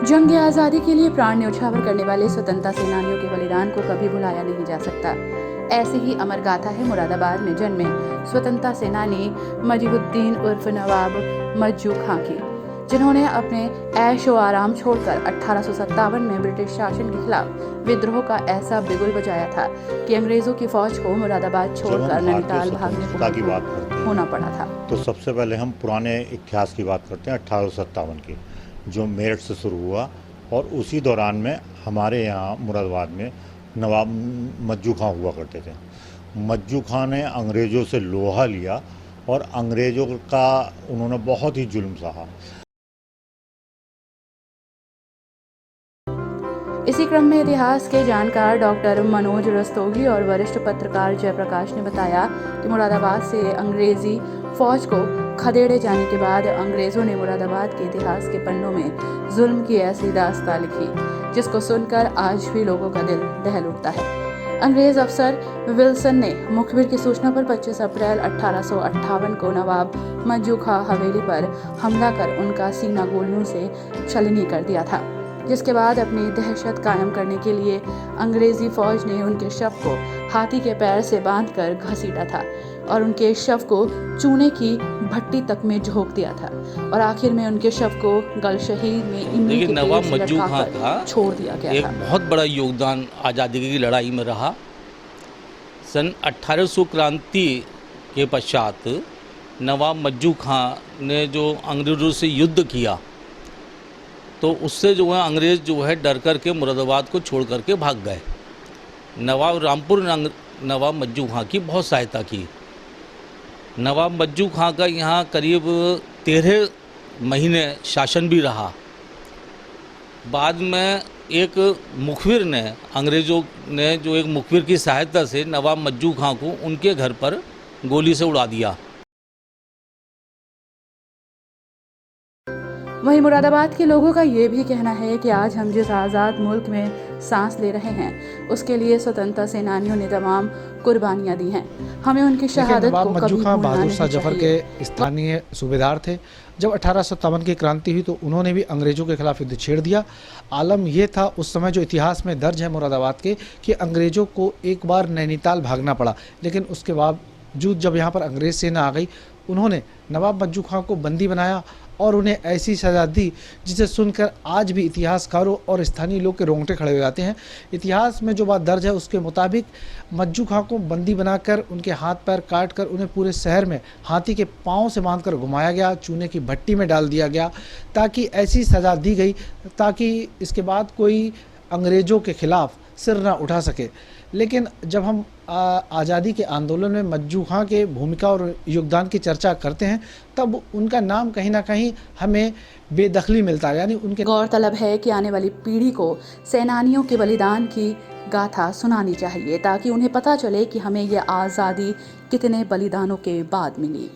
जंग आज़ादी के लिए प्राण न्यौछावर करने वाले स्वतंत्रता सेनानियों के बलिदान को कभी भुलाया नहीं जा सकता। ऐसी ही अमर गाथा है मुरादाबाद में जन्मे स्वतंत्रता सेनानी मजीबुद्दीन उर्फ नवाब मज्जू खां की, जिन्होंने अपने ऐश व आराम छोड़कर 1857 में ब्रिटिश शासन के खिलाफ विद्रोह का ऐसा बिगुल बजाया था कि अंग्रेजों की फौज को मुरादाबाद छोड़कर नैनीताल भागने को होना पड़ा था। तो सबसे पहले हम पुराने इतिहास की बात करते हैं 1857 की, जो मेरठ से शुरू हुआ और उसी दौरान में हमारे यहाँ मुरादाबाद में नवाब मज्जू खां हुआ करते थे। मज्जू खां ने अंग्रेज़ों से लोहा लिया और अंग्रेज़ों का उन्होंने बहुत ही जुल्म सहा। इसी क्रम में इतिहास के जानकार डॉक्टर मनोज रस्तोगी और वरिष्ठ पत्रकार जयप्रकाश ने बताया कि मुरादाबाद से अंग्रेजी फौज को खदेड़े जाने के बाद अंग्रेजों ने मुरादाबाद के इतिहास के पन्नों में जुल्म की ऐसी दास्तां लिखी, जिसको सुनकर आज भी लोगों का दिल दहल उठता है। अंग्रेज अफसर विल्सन ने मुखबिर की सूचना पर 25 अप्रैल 1858 को नवाब मज्जू खां हवेली पर हमला कर उनका सीना गोलियों से छलनी कर दिया था, जिसके बाद अपनी दहशत कायम करने के लिए अंग्रेजी फौज ने उनके शव को हाथी के पैर से बांधकर घसीटा था और उनके शव को चूने की भट्टी तक में झोंक दिया था और आखिर में उनके शव को गलशहीद में इमली के पेड़ से लटकाकर छोड़ दिया गया था। एक बहुत बड़ा योगदान आज़ादी की लड़ाई में रहा। सन 1800 क्रांति के पश्चात नवाब मज्जू खां ने जो अंग्रेज़ों से युद्ध किया, तो उससे जो है अंग्रेज़ जो है डर कर के मुरादाबाद को छोड़ करके भाग गए। नवाब रामपुर ने नवाब मज्जू खां की बहुत सहायता की। नवाब मज्जू खां का यहाँ करीब 13 महीने शासन भी रहा। बाद में एक मुखबिर ने, अंग्रेज़ों ने जो एक मुखबिर की सहायता से नवाब मज्जू खां को उनके घर पर गोली से उड़ा दिया। वहीं मुरादाबाद के लोगों का ये भी कहना है कि आज हम जिस आज़ाद मुल्क में सांस ले रहे हैं, उसके लिए स्वतंत्रता सेनानियों ने तमाम कुर्बानियां दी हैं। हमें उनकी शहादत को कभी भूलना बहादुर शाह नहीं जफर चाहिए। के स्थानीय सूबेदार थे। जब 1857 की क्रांति हुई तो उन्होंने भी अंग्रेजों के खिलाफ युद्ध छेड़ दिया। आलम यह था उस समय, जो इतिहास में दर्ज है मुरादाबाद के, कि अंग्रेजों को एक बार नैनीताल भागना पड़ा, लेकिन उसके बावजूद जब यहाँ पर अंग्रेज सेना आ गई, उन्होंने नवाब मज्जू खां को बंदी बनाया और उन्हें ऐसी सज़ा दी जिसे सुनकर आज भी इतिहासकारों और स्थानीय लोग के रोंगटे खड़े हो जाते हैं। इतिहास में जो बात दर्ज है उसके मुताबिक मज्जू खां को बंदी बनाकर उनके हाथ पैर काट कर उन्हें पूरे शहर में हाथी के पाँव से बांधकर घुमाया गया, चूने की भट्टी में डाल दिया गया, ताकि ऐसी सज़ा दी गई ताकि इसके बाद कोई अंग्रेज़ों के खिलाफ सिर ना उठा सके। लेकिन जब हम आज़ादी के आंदोलन में मज्जू खां के भूमिका और योगदान की चर्चा करते हैं, तब उनका नाम कहीं ना कहीं हमें बेदखली मिलता है। यानी उनके गौरतलब है कि आने वाली पीढ़ी को सेनानियों के बलिदान की गाथा सुनानी चाहिए, ताकि उन्हें पता चले कि हमें यह आज़ादी कितने बलिदानों के बाद मिली।